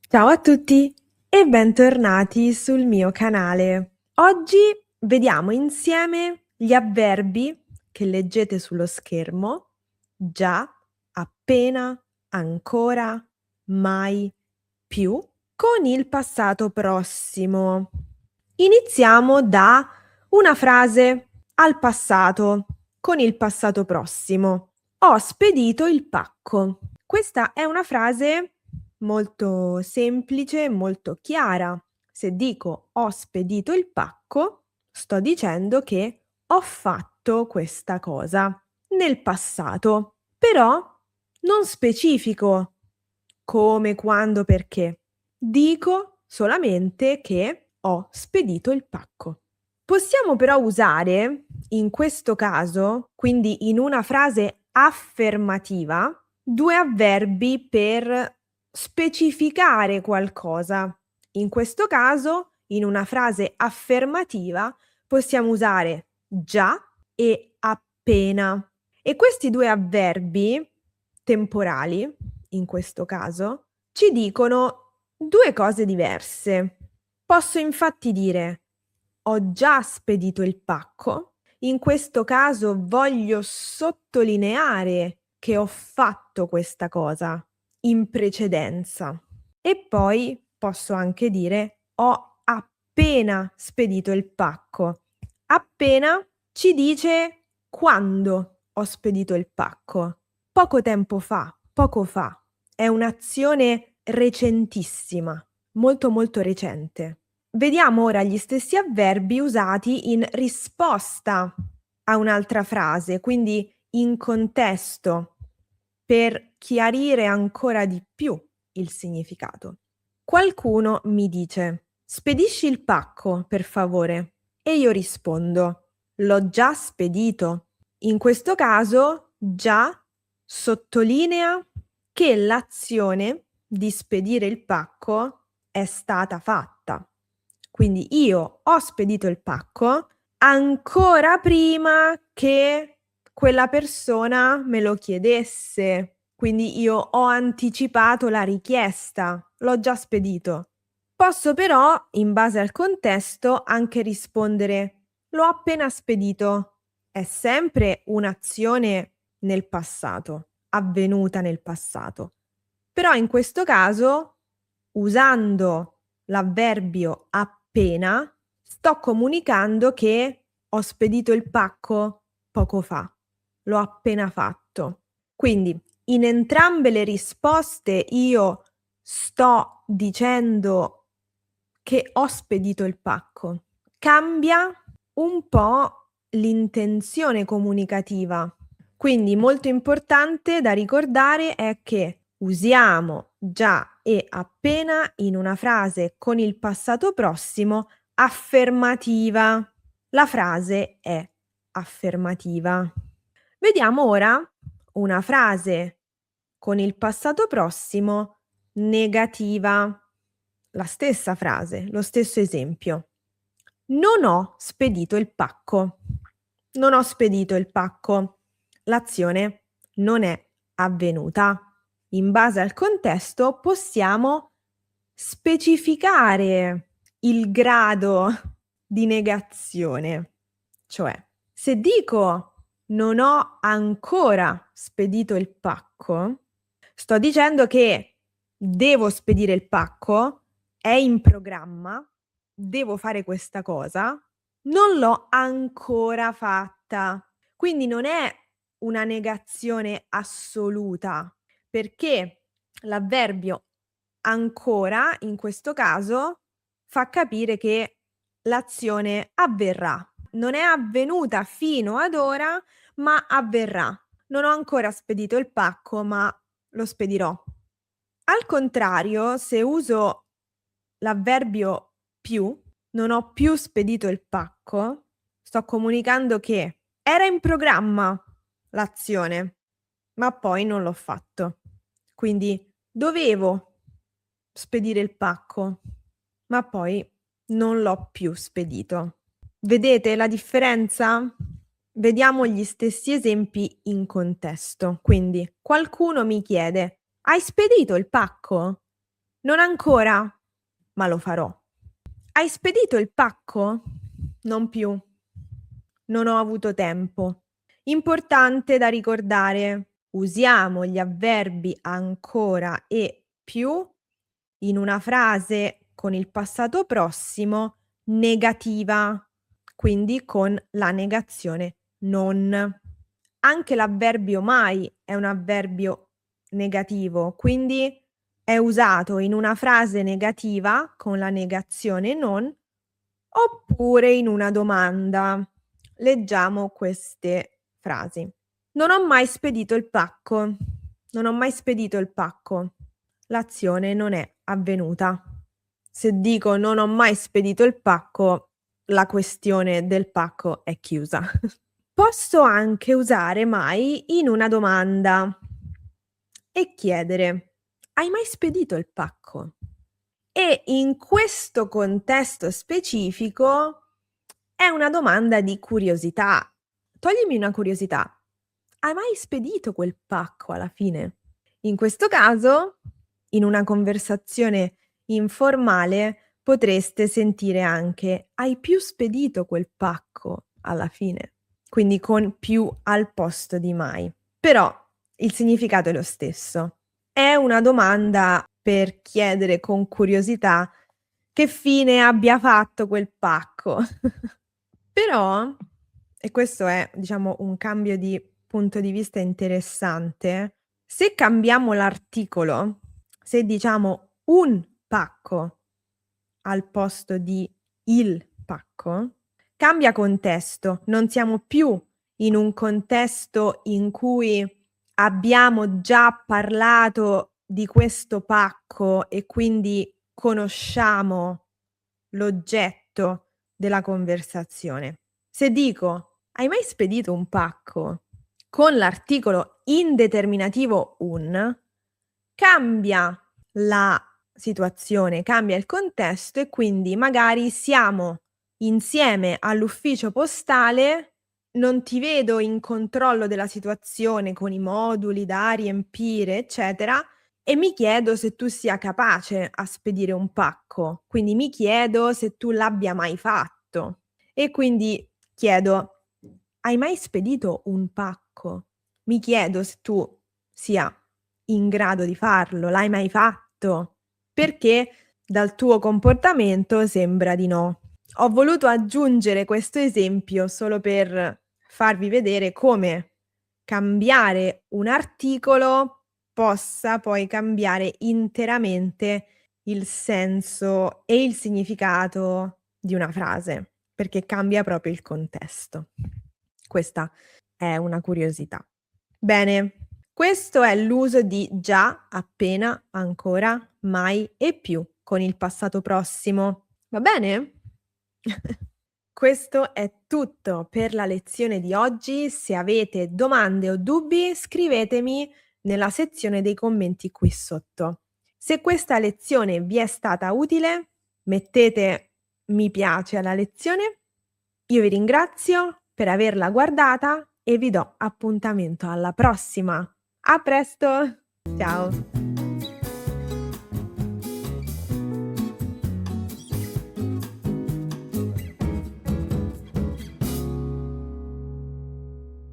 Ciao a tutti e bentornati sul mio canale. Oggi vediamo insieme gli avverbi che leggete sullo schermo: già, appena, ancora, mai, più, con il passato prossimo. Iniziamo da una frase al passato, con il passato prossimo. Ho spedito il pacco. Questa è una frase molto semplice, molto chiara. Se dico ho spedito il pacco, sto dicendo che ho fatto questa cosa nel passato, però non specifico come, quando, perché. Dico solamente che ho spedito il pacco. Possiamo però usare, in questo caso, quindi in una frase affermativa, due avverbi per specificare qualcosa. In questo caso, in una frase affermativa, possiamo usare già e appena. E questi due avverbi temporali, in questo caso, ci dicono due cose diverse. Posso infatti dire ho già spedito il pacco. In questo caso voglio sottolineare che ho fatto questa cosa in precedenza. E poi posso anche dire ho appena spedito il pacco. Appena ci dice quando ho spedito il pacco. Poco tempo fa, poco fa. È un'azione recentissima, molto molto recente. Vediamo ora gli stessi avverbi usati in risposta a un'altra frase, quindi in contesto, per chiarire ancora di più il significato. Qualcuno mi dice: "Spedisci il pacco, per favore." E io rispondo: "L'ho già spedito." In questo caso, già sottolinea che l'azione di spedire il pacco è stata fatta. Quindi io ho spedito il pacco ancora prima che quella persona me lo chiedesse. Quindi io ho anticipato la richiesta, l'ho già spedito. Posso però, in base al contesto, anche rispondere: l'ho appena spedito. È sempre un'azione nel passato, avvenuta nel passato. Però in questo caso, usando l'avverbio appena, sto comunicando che ho spedito il pacco poco fa, l'ho appena fatto. Quindi in entrambe le risposte io sto dicendo che ho spedito il pacco. Cambia un po' l'intenzione comunicativa. Quindi molto importante da ricordare è che usiamo già e appena in una frase con il passato prossimo affermativa. La frase è affermativa. Vediamo ora una frase con il passato prossimo negativa. La stessa frase, lo stesso esempio. Non ho spedito il pacco. Non ho spedito il pacco. L'azione non è avvenuta. In base al contesto possiamo specificare il grado di negazione. Cioè, se dico non ho ancora spedito il pacco, sto dicendo che devo spedire il pacco, è in programma, devo fare questa cosa, non l'ho ancora fatta. Quindi non è una negazione assoluta, perché l'avverbio ancora, in questo caso, fa capire che l'azione avverrà. Non è avvenuta fino ad ora, ma avverrà. Non ho ancora spedito il pacco, ma lo spedirò. Al contrario, se uso l'avverbio più, non ho più spedito il pacco, sto comunicando che era in programma l'azione, ma poi non l'ho fatto. Quindi dovevo spedire il pacco, ma poi non l'ho più spedito. Vedete la differenza? Vediamo gli stessi esempi in contesto. Quindi qualcuno mi chiede: hai spedito il pacco? Non ancora, ma lo farò. Hai spedito il pacco? Non più. Non ho avuto tempo. Importante da ricordare: usiamo gli avverbi ancora e più in una frase con il passato prossimo negativa, quindi con la negazione non. Anche l'avverbio mai è un avverbio negativo, quindi è usato in una frase negativa con la negazione non oppure in una domanda. Leggiamo queste frasi. Non ho mai spedito il pacco. Non ho mai spedito il pacco. L'azione non è avvenuta. Se dico non ho mai spedito il pacco, la questione del pacco è chiusa. Posso anche usare mai in una domanda e chiedere: hai mai spedito il pacco? E in questo contesto specifico è una domanda di curiosità. Toglimi una curiosità. Hai mai spedito quel pacco alla fine? In questo caso, in una conversazione informale, potreste sentire anche: hai più spedito quel pacco alla fine? Quindi con più al posto di mai. Però il significato è lo stesso. È una domanda per chiedere con curiosità che fine abbia fatto quel pacco. Però, e questo è, diciamo, un cambio di punto di vista interessante, se cambiamo l'articolo, se diciamo un pacco al posto di il pacco, cambia contesto. Non siamo più in un contesto in cui abbiamo già parlato di questo pacco e quindi conosciamo l'oggetto della conversazione. Se dico: hai mai spedito un pacco? Con l'articolo indeterminativo un, cambia la situazione, cambia il contesto e quindi magari siamo insieme all'ufficio postale, non ti vedo in controllo della situazione con i moduli da riempire, eccetera, e mi chiedo se tu sia capace a spedire un pacco. Quindi mi chiedo se tu l'abbia mai fatto. E quindi chiedo: hai mai spedito un pacco? Mi chiedo se tu sia in grado di farlo. L'hai mai fatto? Perché dal tuo comportamento sembra di no. Ho voluto aggiungere questo esempio solo per farvi vedere come cambiare un articolo possa poi cambiare interamente il senso e il significato di una frase, perché cambia proprio il contesto. Questa è una curiosità. Bene, questo è l'uso di già, appena, ancora, mai e più con il passato prossimo. Va bene? Questo è tutto per la lezione di oggi. Se avete domande o dubbi, scrivetemi nella sezione dei commenti qui sotto. Se questa lezione vi è stata utile, mettete mi piace alla lezione. Io vi ringrazio per averla guardata e vi do appuntamento alla prossima. A presto! Ciao!